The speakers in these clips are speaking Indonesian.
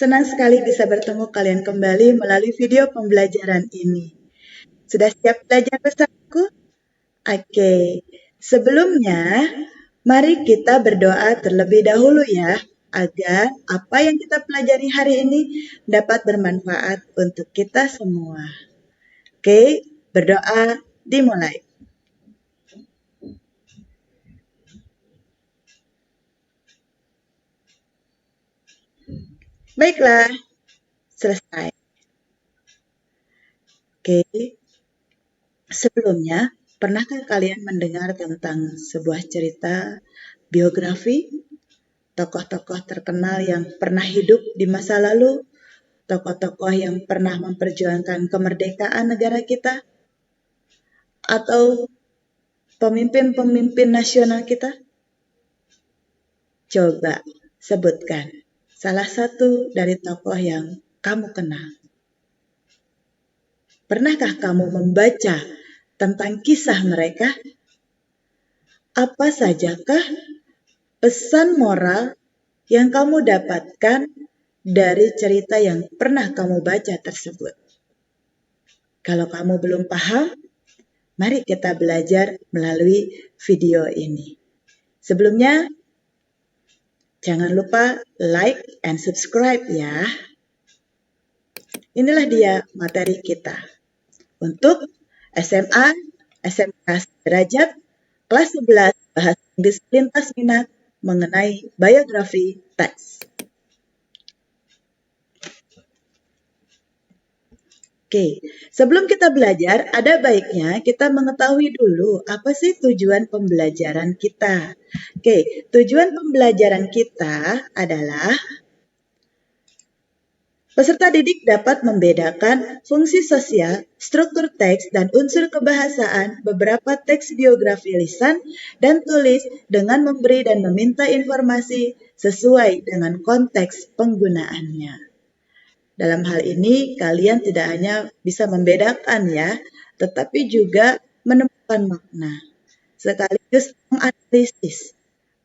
Senang sekali bisa bertemu kalian kembali melalui video pembelajaran ini. Sudah siap belajar bersamaku? Oke, sebelumnya mari kita berdoa terlebih dahulu ya, agar apa yang kita pelajari hari ini dapat bermanfaat untuk kita semua. Oke, berdoa dimulai. Baiklah, selesai. Oke, sebelumnya, pernahkah kalian mendengar tentang sebuah cerita biografi tokoh-tokoh terkenal yang pernah hidup di masa lalu, tokoh-tokoh yang pernah memperjuangkan kemerdekaan negara kita, atau pemimpin-pemimpin nasional kita? Coba sebutkan salah satu dari tokoh yang kamu kenal. Pernahkah kamu membaca tentang kisah mereka? Apa sajakah pesan moral yang kamu dapatkan dari cerita yang pernah kamu baca tersebut? Kalau kamu belum paham, mari kita belajar melalui video ini. Sebelumnya, jangan lupa like and subscribe ya. Inilah dia materi kita. Untuk SMA, SMK Sederajat, kelas 11 Bahasa Inggris Lintas Minat mengenai biografi teks. Oke, sebelum kita belajar, ada baiknya kita mengetahui dulu apa sih tujuan pembelajaran kita. Oke, tujuan pembelajaran kita adalah peserta didik dapat membedakan fungsi sosial, struktur teks, dan unsur kebahasaan beberapa teks biografi lisan dan tulis dengan memberi dan meminta informasi sesuai dengan konteks penggunaannya. Dalam hal ini, kalian tidak hanya bisa membedakan ya, tetapi juga menemukan makna, sekaligus menganalisis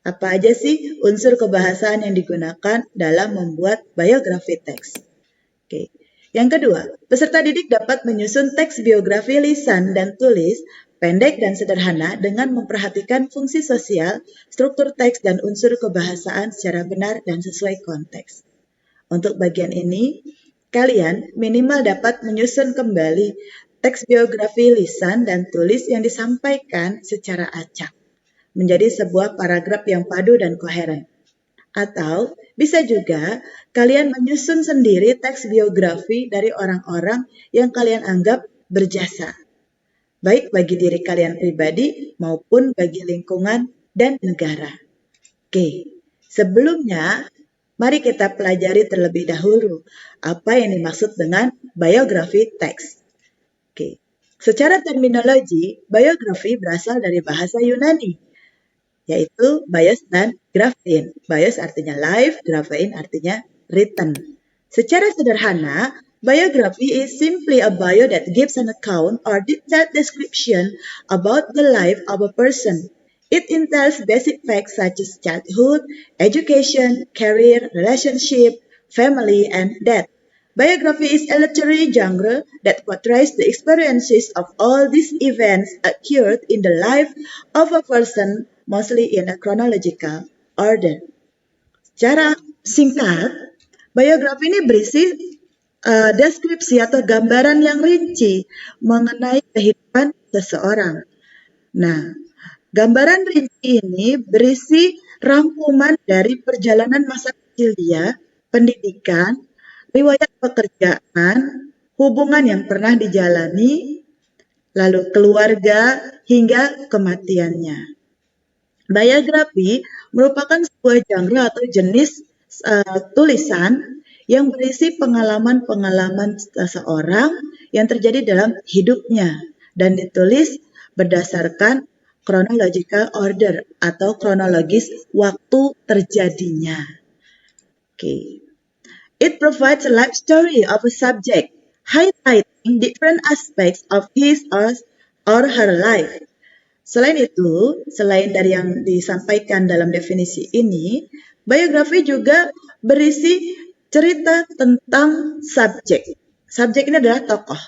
apa aja sih unsur kebahasaan yang digunakan dalam membuat biografi teks. Oke. Yang kedua, peserta didik dapat menyusun teks biografi lisan dan tulis pendek dan sederhana dengan memperhatikan fungsi sosial, struktur teks, dan unsur kebahasaan secara benar dan sesuai konteks. Untuk bagian ini, kalian minimal dapat menyusun kembali teks biografi lisan dan tulis yang disampaikan secara acak menjadi sebuah paragraf yang padu dan koheren. Atau bisa juga kalian menyusun sendiri teks biografi dari orang-orang yang kalian anggap berjasa, baik bagi diri kalian pribadi maupun bagi lingkungan dan negara. Oke, sebelumnya mari kita pelajari terlebih dahulu apa yang dimaksud dengan biografi teks. Oke, secara terminologi, biografi berasal dari bahasa Yunani, yaitu bios dan graphein. Bios artinya live, graphein artinya written. Secara sederhana, biography is simply a bio that gives an account or detailed description about the life of a person. It entails basic facts such as childhood, education, career, relationship, family, and death. Biography is a literary genre that portrays the experiences of all these events occurred in the life of a person, mostly in a chronological order. Secara singkat, biografi ini berisi deskripsi atau gambaran yang rinci mengenai kehidupan seseorang. Nah, gambaran rinci ini berisi rangkuman dari perjalanan masa kecil dia, pendidikan, riwayat pekerjaan, hubungan yang pernah dijalani, lalu keluarga, hingga kematiannya. Biografi merupakan sebuah genre atau jenis tulisan yang berisi pengalaman-pengalaman seseorang yang terjadi dalam hidupnya dan ditulis berdasarkan chronological order atau kronologis waktu terjadinya. Okay. It provides a life story of a subject, highlighting different aspects of his or her life. Selain itu, selain dari yang disampaikan dalam definisi ini, biografi juga berisi cerita tentang subjek. Subjek ini adalah tokoh.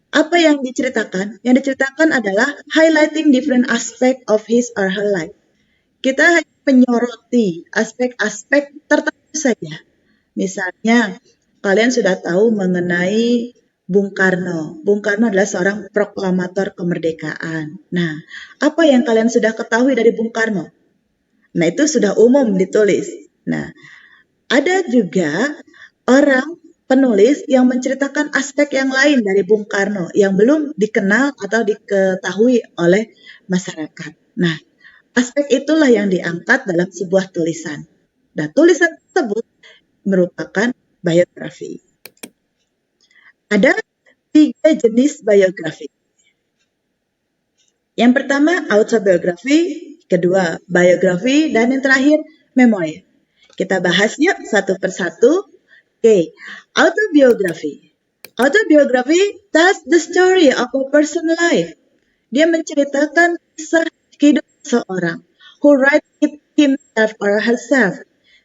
Apa yang diceritakan? Yang diceritakan adalah highlighting different aspect of his or her life. Kita hanya menyoroti aspek-aspek tertentu saja. Misalnya, kalian sudah tahu mengenai Bung Karno. Bung Karno adalah seorang proklamator kemerdekaan. Nah, apa yang kalian sudah ketahui dari Bung Karno? Nah, itu sudah umum ditulis. Nah, ada juga orang penulis yang menceritakan aspek yang lain dari Bung Karno yang belum dikenal atau diketahui oleh masyarakat. Nah, aspek itulah yang diangkat dalam sebuah tulisan. Nah, tulisan tersebut merupakan biografi. Ada 3 jenis biografi. Yang pertama, autobiografi, kedua, biografi, dan yang terakhir, memoir. Kita bahas yuk satu persatu. Oke, autobiografi. Autobiografi tells the story of a person's life. Dia menceritakan kisah kehidupan seorang who write it himself or herself.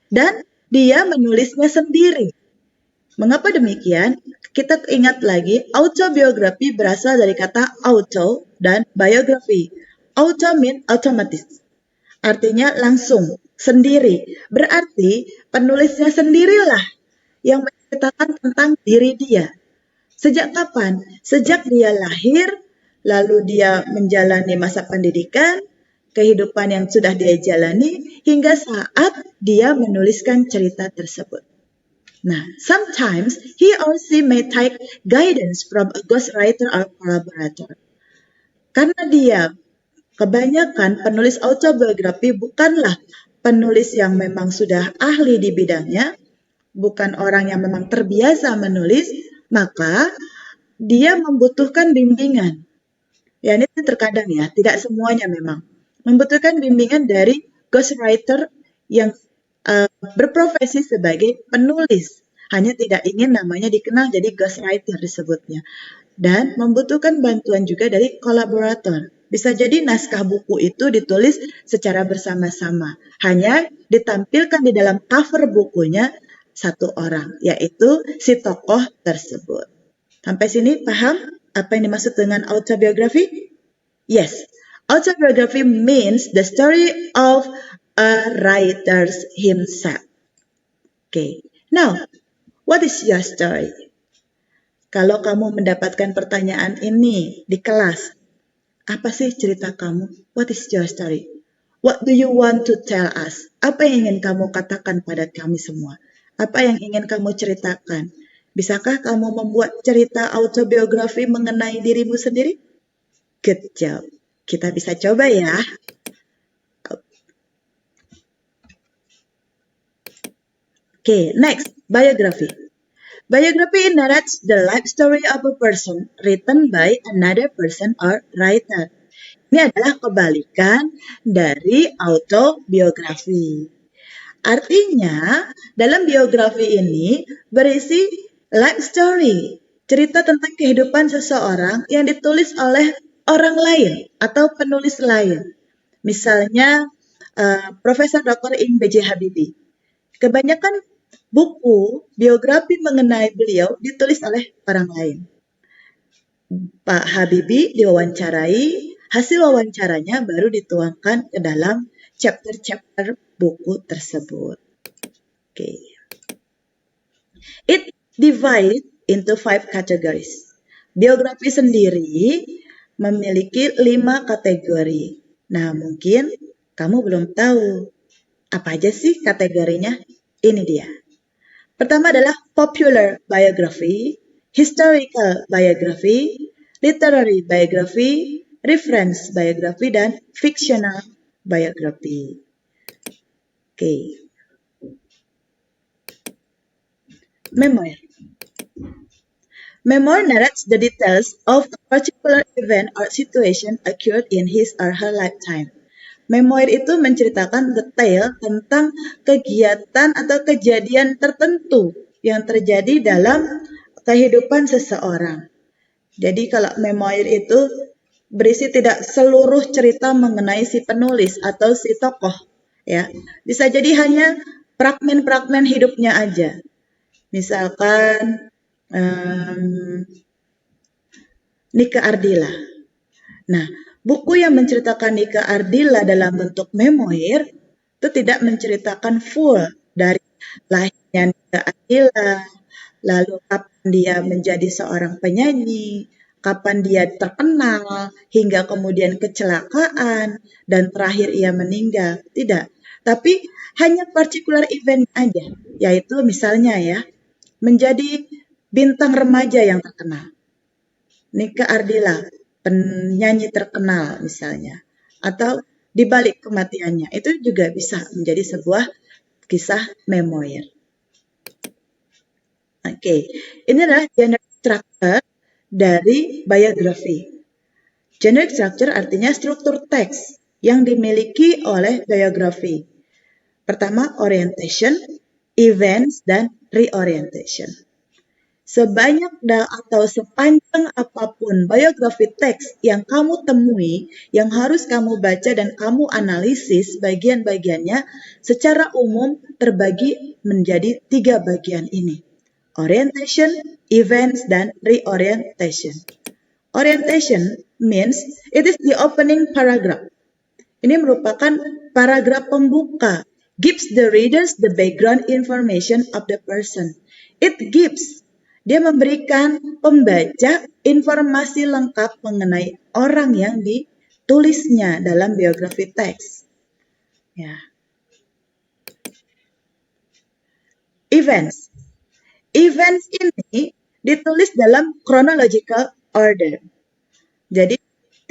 Dan dia menulisnya sendiri. Mengapa demikian? Kita ingat lagi, autobiografi berasal dari kata auto dan biografi. Auto mean otomatis. Artinya langsung, sendiri. Berarti penulisnya sendirilah yang menceritakan tentang diri dia. Sejak kapan? Sejak dia lahir, lalu dia menjalani masa pendidikan, kehidupan yang sudah dia jalani, hingga saat dia menuliskan cerita tersebut. Nah, sometimes he or she may take guidance from a ghostwriter or collaborator. Karena dia kebanyakan penulis autobiografi bukanlah penulis yang memang sudah ahli di bidangnya, bukan orang yang memang terbiasa menulis, maka dia membutuhkan bimbingan. Ya, ini terkadang ya, tidak semuanya memang. Membutuhkan bimbingan dari ghostwriter yang berprofesi sebagai penulis. Hanya tidak ingin namanya dikenal jadi ghostwriter disebutnya. Dan membutuhkan bantuan juga dari kolaborator. Bisa jadi naskah buku itu ditulis secara bersama-sama. Hanya ditampilkan di dalam cover bukunya satu orang, yaitu si tokoh tersebut. Sampai sini paham apa yang dimaksud dengan autobiografi? Yes, autobiography means the story of a writer himself. Okay, now, what is your story? Kalau kamu mendapatkan pertanyaan ini di kelas, apa sih cerita kamu? What is your story? What do you want to tell us? Apa yang ingin kamu katakan pada kami semua? Apa yang ingin kamu ceritakan? Bisakah kamu membuat cerita autobiografi mengenai dirimu sendiri? Good job. Kita bisa coba ya. Okay, next, biography. Biography narrates the life story of a person written by another person or writer. Ini adalah kebalikan dari autobiografi. Artinya, dalam biografi ini berisi life story, cerita tentang kehidupan seseorang yang ditulis oleh orang lain atau penulis lain. Misalnya, Profesor Dr. Ing B.J. Habibie. Kebanyakan buku biografi mengenai beliau ditulis oleh orang lain. Pak Habibie diwawancarai, hasil wawancaranya baru dituangkan ke dalam chapter-chapter buku tersebut. Okay. It divided into 5 categories. Biografi sendiri memiliki 5 kategori. Nah, mungkin kamu belum tahu apa aja sih kategorinya. Ini dia. Pertama adalah popular biography, historical biography, literary biography, reference biography, dan fictional biography. Oke. Memoir. Memoir narrates the details of a particular event or situation occurred in his or her lifetime. Memoir itu menceritakan detail tentang kegiatan atau kejadian tertentu yang terjadi dalam kehidupan seseorang. Jadi kalau memoir itu berisi tidak seluruh cerita mengenai si penulis atau si tokoh, ya. Bisa jadi hanya fragmen-fragmen hidupnya aja. Misalkan Nike Ardila. Nah, buku yang menceritakan Nike Ardila dalam bentuk memoir itu tidak menceritakan full dari lahirnya Nike Ardila, lalu kapan dia menjadi seorang penyanyi, kapan dia terkenal, hingga kemudian kecelakaan, dan terakhir ia meninggal. Tidak. Tapi hanya particular event aja, yaitu misalnya ya, menjadi bintang remaja yang terkenal. Nike Ardila, penyanyi terkenal misalnya. Atau di balik kematiannya, itu juga bisa menjadi sebuah kisah memoir. Oke, ini adalah generic structure dari biografi. Generic structure artinya struktur teks yang dimiliki oleh biografi. Pertama, orientation, events, dan reorientation. Sebanyak atau sepanjang apapun biografi teks yang kamu temui, yang harus kamu baca dan kamu analisis bagian-bagiannya, secara umum terbagi menjadi 3 bagian ini. Orientation, events, dan reorientation. Orientation means it is the opening paragraph. Ini merupakan paragraf pembuka. Gives the readers the background information of the person. It gives. Dia memberikan pembaca informasi lengkap mengenai orang yang ditulisnya dalam biografi teks. Ya. Events. Events ini ditulis dalam chronological order. Jadi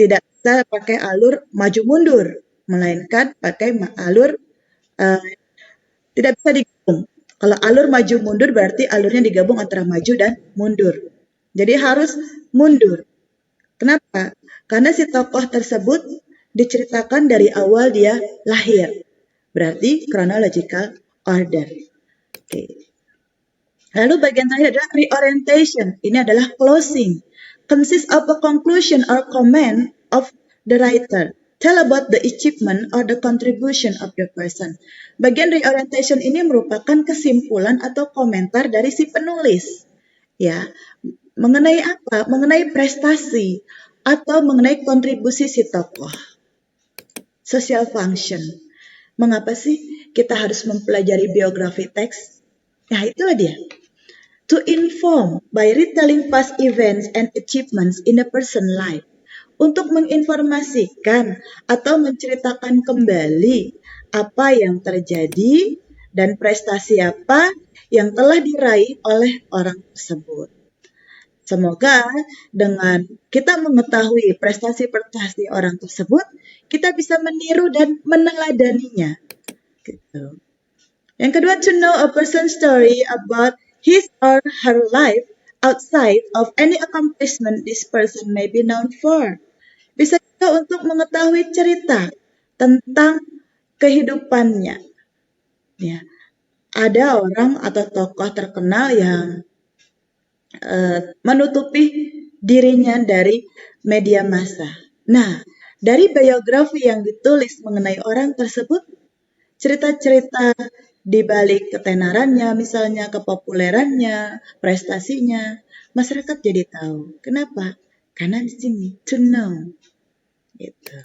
tidak bisa pakai alur maju mundur, melainkan pakai alur tidak bisa digabung. Kalau alur maju mundur berarti alurnya digabung antara maju dan mundur. Jadi harus mundur. Kenapa? Karena si tokoh tersebut diceritakan dari awal dia lahir. Berarti chronological order. Oke. Lalu bagian terakhir adalah reorientation. Ini adalah closing. Consists of a conclusion or comment of the writer. Tell about the achievement or the contribution of the person. Bagian reorientation ini merupakan kesimpulan atau komentar dari si penulis. Ya, mengenai apa? Mengenai prestasi atau mengenai kontribusi si tokoh. Social function. Mengapa sih kita harus mempelajari biografi teks? Nah, itulah dia. To inform by retelling past events and achievements in a person's life. Untuk menginformasikan atau menceritakan kembali apa yang terjadi dan prestasi apa yang telah diraih oleh orang tersebut. Semoga dengan kita mengetahui prestasi-prestasi orang tersebut, kita bisa meniru dan meneladaninya. Gitu. Yang kedua, to know a person's story about his or her life outside of any accomplishment this person may be known for. Bisa juga untuk mengetahui cerita tentang kehidupannya. Ya. Ada orang atau tokoh terkenal yang menutupi dirinya dari media massa. Nah, dari biografi yang ditulis mengenai orang tersebut, cerita-cerita di balik ketenarannya, misalnya kepopulerannya, prestasinya, masyarakat jadi tahu. Kenapa? Karena di sini to know. Gitu.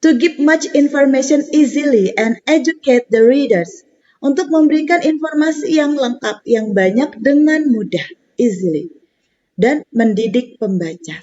To give much information easily and educate the readers. Untuk memberikan informasi yang lengkap, yang banyak dengan mudah, easily. Dan mendidik pembaca.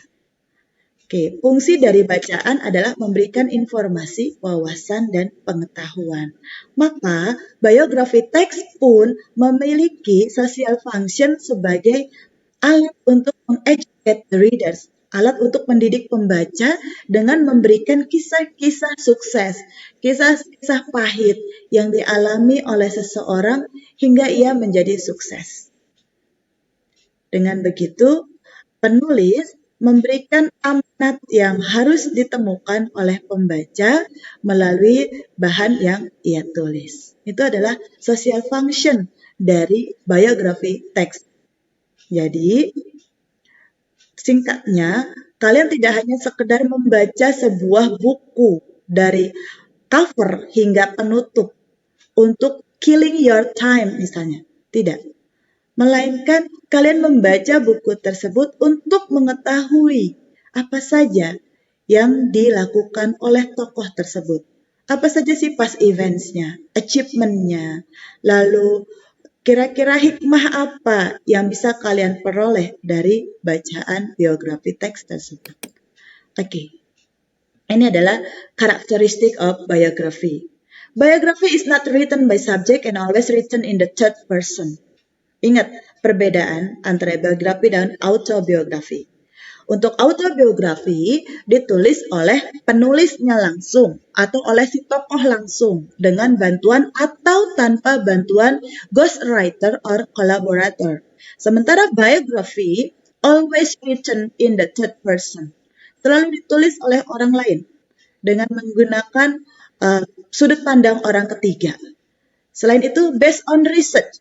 Oke, fungsi dari bacaan adalah memberikan informasi, wawasan, dan pengetahuan. Maka, biografi teks pun memiliki social function sebagai alat untuk mengeducate the readers, alat untuk mendidik pembaca dengan memberikan kisah-kisah sukses, kisah-kisah pahit yang dialami oleh seseorang hingga ia menjadi sukses. Dengan begitu, penulis memberikan amanat yang harus ditemukan oleh pembaca melalui bahan yang ia tulis. Itu adalah social function dari biografi teks. Jadi, singkatnya, kalian tidak hanya sekedar membaca sebuah buku dari cover hingga penutup untuk killing your time misalnya. Tidak. Melainkan kalian membaca buku tersebut untuk mengetahui apa saja yang dilakukan oleh tokoh tersebut. Apa saja sih past events-nya, achievement-nya, lalu kira-kira hikmah apa yang bisa kalian peroleh dari bacaan biografi teks tersebut. Oke. Ini adalah characteristic of biography. Biography is not written by subject and always written in the third person. Ingat perbedaan antara biografi dan autobiografi. Untuk autobiografi ditulis oleh penulisnya langsung atau oleh si tokoh langsung dengan bantuan atau tanpa bantuan ghostwriter or collaborator. Sementara biography always written in the third person. Selalu ditulis oleh orang lain dengan menggunakan sudut pandang orang ketiga. Selain itu, based on research,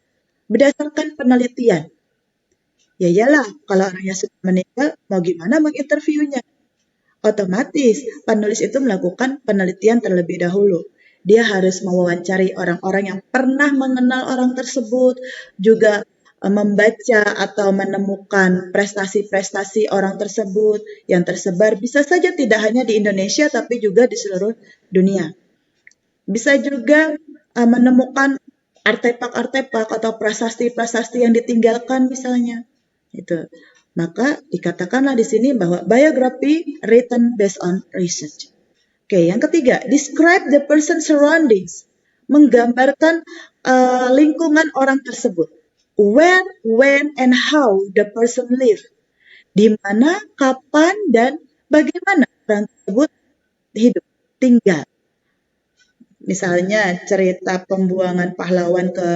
berdasarkan penelitian. Ya iyalah, kalau orangnya sudah meninggal, mau gimana menginterviewnya? Otomatis, penulis itu melakukan penelitian terlebih dahulu. Dia harus mewawancari orang-orang yang pernah mengenal orang tersebut, juga membaca atau menemukan prestasi-prestasi orang tersebut yang tersebar bisa saja tidak hanya di Indonesia tapi juga di seluruh dunia. Bisa juga menemukan artefak-artefak atau prasasti-prasasti yang ditinggalkan misalnya. Itu. Maka dikatakanlah di sini bahwa biography written based on research. Oke, yang ketiga, describe the person's surroundings. Menggambarkan lingkungan orang tersebut. Where, when, and how the person live. Di mana, kapan, dan bagaimana orang tersebut hidup, tinggal. Misalnya cerita pembuangan pahlawan ke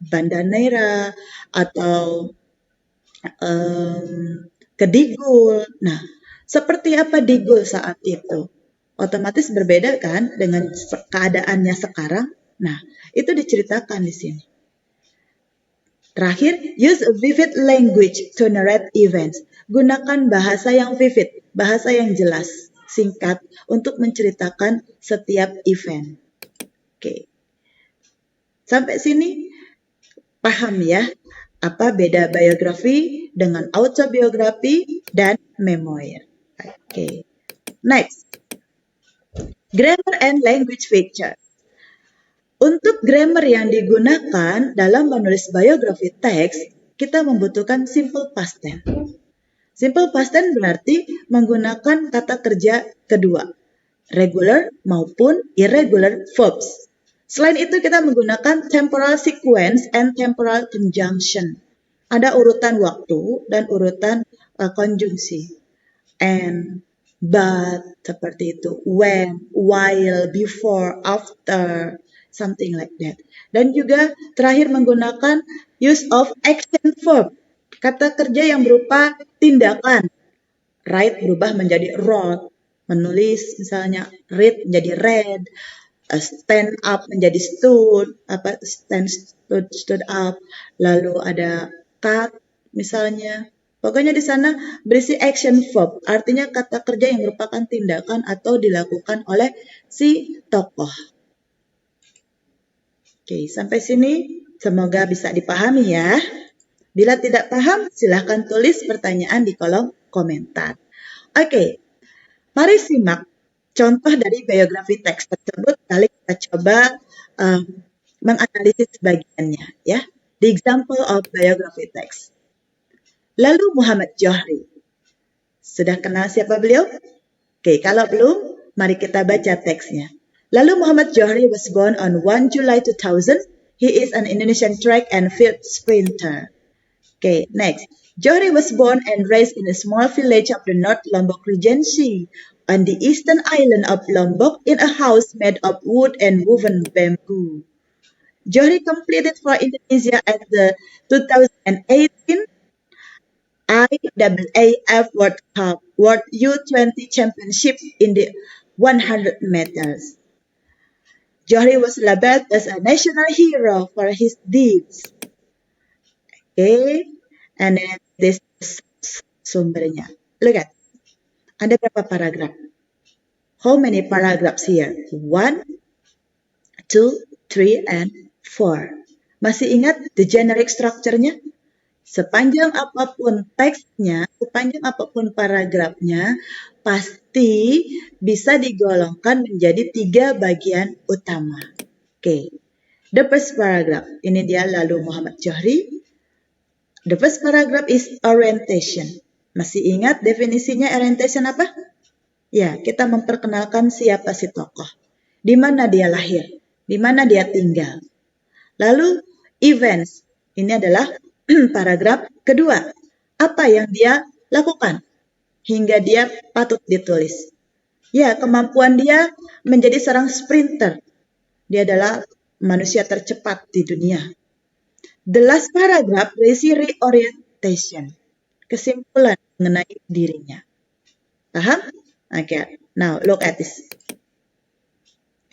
Banda Neira atau ke Digul. Nah, seperti apa Digul saat itu? Otomatis berbeda kan dengan keadaannya sekarang. Nah, itu diceritakan di sini. Terakhir, use a vivid language to narrate events. Gunakan bahasa yang vivid, bahasa yang jelas, singkat untuk menceritakan setiap event. Oke. Sampai sini paham ya apa beda biografi dengan autobiografi dan memoir. Oke. Next. Grammar and language feature. Untuk grammar yang digunakan dalam menulis biografi teks, kita membutuhkan simple past tense. Simple past tense berarti menggunakan kata kerja kedua, regular maupun irregular verbs. Selain itu kita menggunakan temporal sequence and temporal conjunction. Ada urutan waktu dan urutan konjungsi. And, but, seperti itu. When, while, before, after, something like that. Dan juga terakhir menggunakan use of action verb. Kata kerja yang berupa tindakan. Write berubah menjadi wrote. Menulis misalnya read menjadi read. Stand up menjadi stood, stood up, lalu ada cut misalnya. Pokoknya di sana berisi action verb, artinya kata kerja yang merupakan tindakan atau dilakukan oleh si tokoh. Oke, sampai sini semoga bisa dipahami ya. Bila tidak paham, silahkan tulis pertanyaan di kolom komentar. Oke, mari simak contoh dari biografi teks tersebut, kali kita coba menganalisis bagiannya ya. The example of biography text. Lalu Muhammad Johri. Sudah kenal siapa beliau? Oke, kalau belum, mari kita baca teksnya. Lalu Muhammad Johri was born on 1 July 2000. He is an Indonesian track and field sprinter. Okay, next. Johri was born and raised in a small village of the North Lombok Regency on the eastern island of Lombok in a house made of wood and woven bamboo. Johri competed for Indonesia at the 2018 IAAF World Cup World U20 Championship in the 100 meters. Johri was labeled as a national hero for his deeds. Okay, and then this is sumbernya. Look at, ada berapa paragraf? How many paragraphs here? 1, 2, 3, and 4. Masih ingat the generic structure-nya? Sepanjang apapun teksnya, sepanjang apapun paragrafnya, pasti bisa digolongkan menjadi 3 bagian utama. Oke, the first paragraph. Ini dia lalu Muhammad Johri. The first paragraph is orientation. Masih ingat definisinya orientation apa? Ya, kita memperkenalkan siapa si tokoh. Di mana dia lahir, di mana dia tinggal. Lalu events. Ini adalah paragraf kedua. Apa yang dia lakukan hingga dia patut ditulis? Ya, kemampuan dia menjadi seorang sprinter. Dia adalah manusia tercepat di dunia. The last paragraph berisi reorientation. Kesimpulan mengenai dirinya. Paham? Okay, now look at this.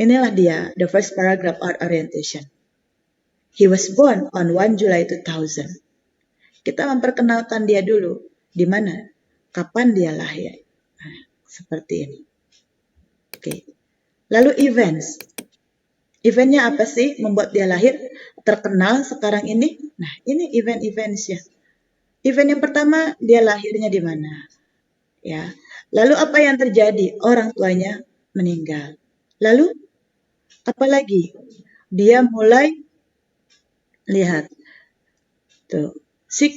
Inilah dia, the first paragraph or orientation. He was born on 1 July 2000. Kita memperkenalkan dia dulu. Di mana? Kapan dia lahir? Nah, seperti ini. Oke. Lalu events. Eventnya apa sih membuat dia lahir terkenal sekarang ini? Nah, ini event-eventsnya. Event yang pertama, dia lahirnya di mana? Ya. Lalu apa yang terjadi? Orang tuanya meninggal. Lalu apa lagi? Dia mulai lihat. Tuh. He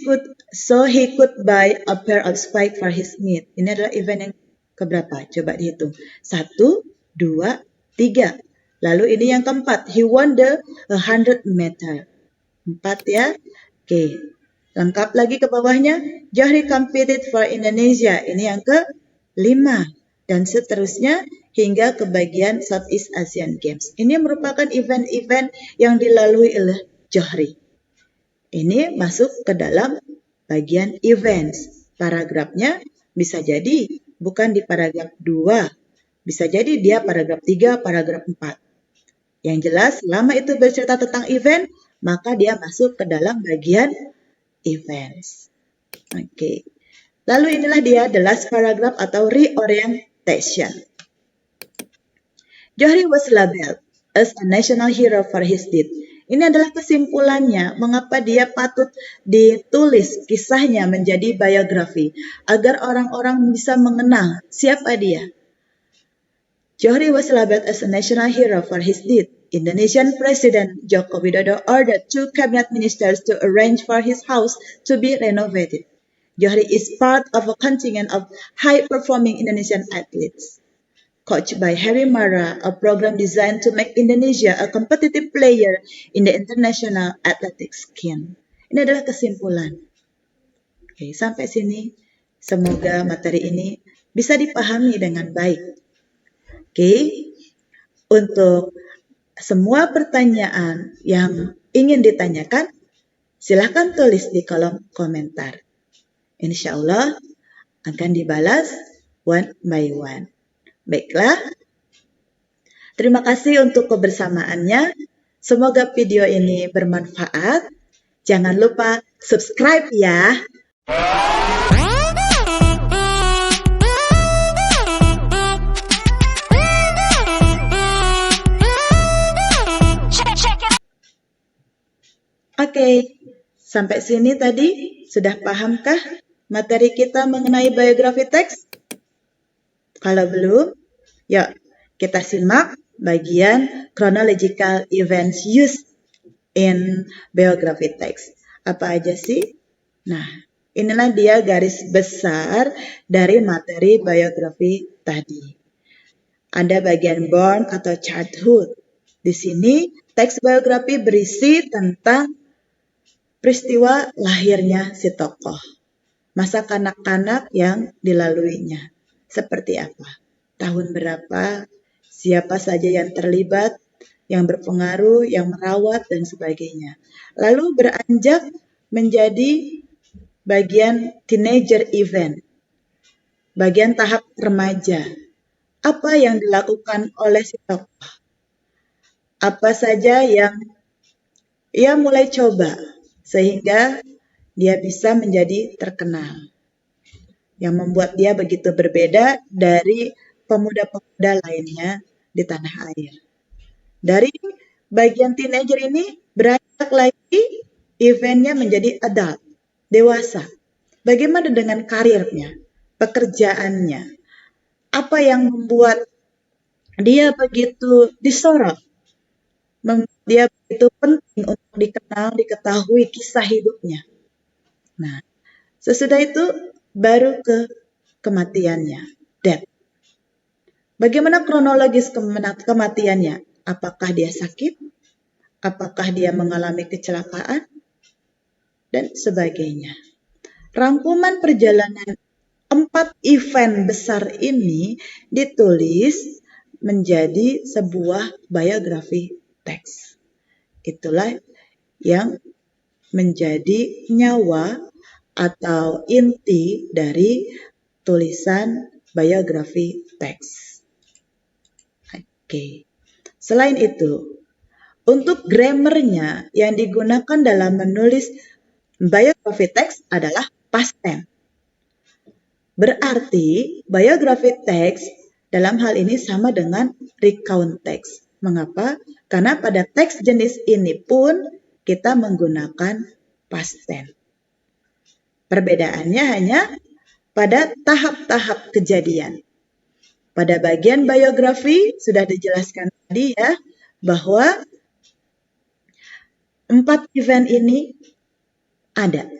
could buy a pair of spikes for his meat. Ini adalah event yang keberapa? Coba dihitung. 1, 2, 3. Lalu ini yang keempat. He won the 100 meter. 4 ya. Oke. Lengkap lagi ke bawahnya. Johri competed for Indonesia. Ini yang ke-5. Dan seterusnya hingga ke bagian Southeast Asian Games. Ini merupakan event-event yang dilalui oleh Johri. Ini masuk ke dalam bagian events. Paragrafnya bisa jadi bukan di paragraf 2. Bisa jadi dia paragraf 3, paragraf 4. Yang jelas, selama itu bercerita tentang event, maka dia masuk ke dalam bagian events. Oke. Lalu inilah dia the last paragraph atau reorientation. Johri was labeled as a national hero for his deed. Ini adalah kesimpulannya mengapa dia patut ditulis kisahnya menjadi biografi agar orang-orang bisa mengenal siapa dia. Johri was labeled as a national hero for his deed. Indonesian President Joko Widodo ordered 2 cabinet ministers to arrange for his house to be renovated. Johri is part of a contingent of high-performing Indonesian athletes. Coached by Harry Mara, a program designed to make Indonesia a competitive player in the international athletics scene. Ini adalah kesimpulan. Oke, sampai sini semoga materi ini bisa dipahami dengan baik. Oke, untuk semua pertanyaan yang ingin ditanyakan, silahkan tulis di kolom komentar. Insya Allah akan dibalas one by one. Baiklah, terima kasih untuk kebersamaannya. Semoga video ini bermanfaat. Jangan lupa subscribe ya. Oke, sampai sini tadi sudah pahamkah materi kita mengenai biografi teks? Kalau belum, yuk kita simak bagian chronological events used in biography text. Apa aja sih? Nah, inilah dia garis besar dari materi biografi tadi. Ada bagian born atau childhood. Di sini teks biografi berisi tentang peristiwa lahirnya si tokoh, masa kanak-kanak yang dilaluinya. Seperti apa? Tahun berapa? Siapa saja yang terlibat, yang berpengaruh, yang merawat, dan sebagainya. Lalu beranjak menjadi bagian teenager event, bagian tahap remaja. Apa yang dilakukan oleh si tokoh? Apa saja yang ia mulai coba sehingga dia bisa menjadi terkenal, yang membuat dia begitu berbeda dari pemuda-pemuda lainnya di tanah air. Dari bagian teenager ini beranjak lagi, eventnya menjadi adult, dewasa. Bagaimana dengan karirnya, pekerjaannya? Apa yang membuat dia begitu disorot? Dia begitu penting untuk dikenal, diketahui kisah hidupnya. Nah, sesudah itu baru ke kematiannya, death. Bagaimana kronologis kematiannya? Apakah dia sakit? Apakah dia mengalami kecelakaan? Dan sebagainya. Rangkuman perjalanan 4 event besar ini ditulis menjadi sebuah biografi teks. Itulah yang menjadi nyawa atau inti dari tulisan biografi teks. Oke. Selain itu, untuk grammarnya yang digunakan dalam menulis biografi teks adalah past tense. Berarti biografi teks dalam hal ini sama dengan recount teks. Mengapa? Karena pada teks jenis ini pun kita menggunakan past tense. Perbedaannya hanya pada tahap-tahap kejadian. Pada bagian biografi sudah dijelaskan tadi ya, bahwa 4 event ini ada.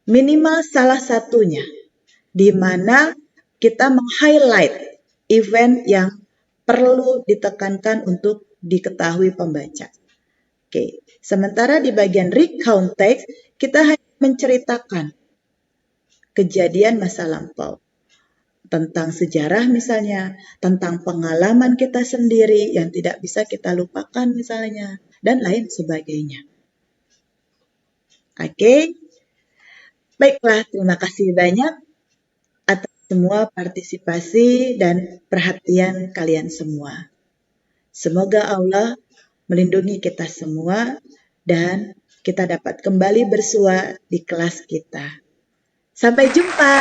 Minimal salah satunya, di mana kita meng-highlight event yang perlu ditekankan untuk diketahui pembaca. Oke, sementara di bagian recount text, kita hanya menceritakan kejadian masa lampau. Tentang sejarah misalnya, tentang pengalaman kita sendiri yang tidak bisa kita lupakan misalnya, dan lain sebagainya. Oke, baiklah, terima kasih banyak atas semua partisipasi dan perhatian kalian semua. Semoga Allah melindungi kita semua dan kita dapat kembali bersua di kelas kita. Sampai jumpa.